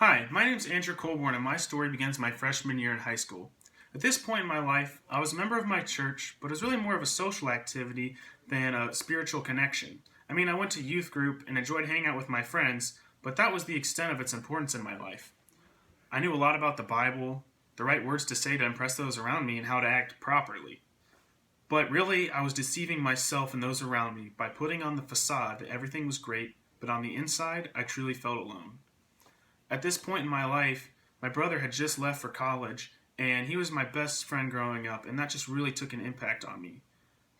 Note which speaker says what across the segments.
Speaker 1: Hi, my name is Andrew Colborn, and my story begins my freshman year in high school. At this point in my life, I was a member of my church, but it was really more of a social activity than a spiritual connection. I went to youth group and enjoyed hanging out with my friends, but that was the extent of its importance in my life. I knew a lot about the Bible, the right words to say to impress those around me, and how to act properly. But really, I was deceiving myself and those around me by putting on the facade that everything was great, but on the inside, I truly felt alone. At this point in my life, my brother had just left for college, and he was my best friend growing up, and that just really took an impact on me.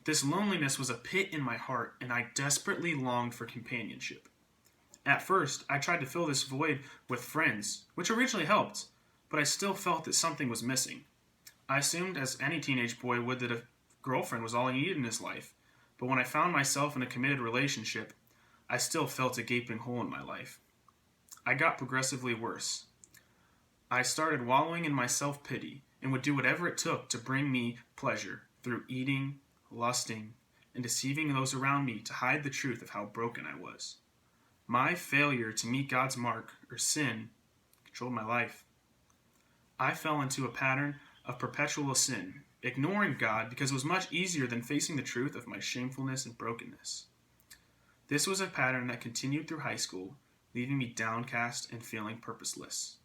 Speaker 1: This loneliness was a pit in my heart, and I desperately longed for companionship. At first, I tried to fill this void with friends, which originally helped, but I still felt that something was missing. I assumed, as any teenage boy would, that a girlfriend was all he needed in his life, but when I found myself in a committed relationship, I still felt a gaping hole in my life. I got progressively worse. I started wallowing in my self pity and would do whatever it took to bring me pleasure through eating, lusting, and deceiving those around me to hide the truth of how broken I was. My failure to meet God's mark, or sin, controlled my life. I fell into a pattern of perpetual sin, ignoring God because it was much easier than facing the truth of my shamefulness and brokenness. This was a pattern that continued through high school, leaving me downcast and feeling purposeless.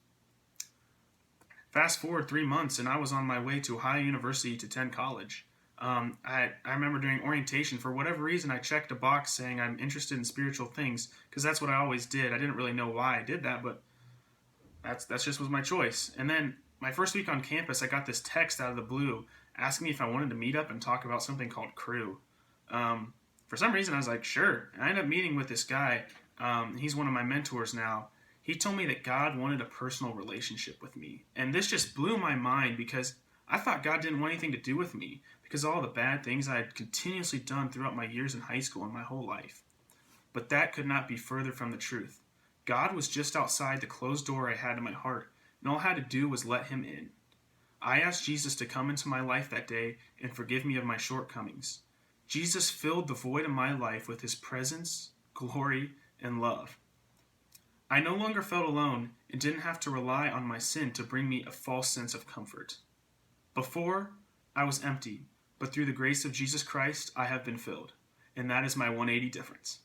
Speaker 1: Fast forward 3 months, and I was on my way to Ohio University to attend college. I remember during orientation, for whatever reason, I checked a box saying I'm interested in spiritual things, because that's what I always did. I didn't really know why I did that, but that's just was my choice. And then my first week on campus, I got this text out of the blue asking me if I wanted to meet up and talk about something called crew. For some reason, I was like, sure. And I ended up meeting with this guy. He's one of my mentors now. He told me that God wanted a personal relationship with me. And this just blew my mind because I thought God didn't want anything to do with me because of all the bad things I had continuously done throughout my years in high school and my whole life. But that could not be further from the truth. God was just outside the closed door I had in my heart, and all I had to do was let him in. I asked Jesus to come into my life that day and forgive me of my shortcomings. Jesus filled the void in my life with his presence, glory, and love. I no longer felt alone and didn't have to rely on my sin to bring me a false sense of comfort. Before, I was empty, but through the grace of Jesus Christ, I have been filled. And that is my 180 difference.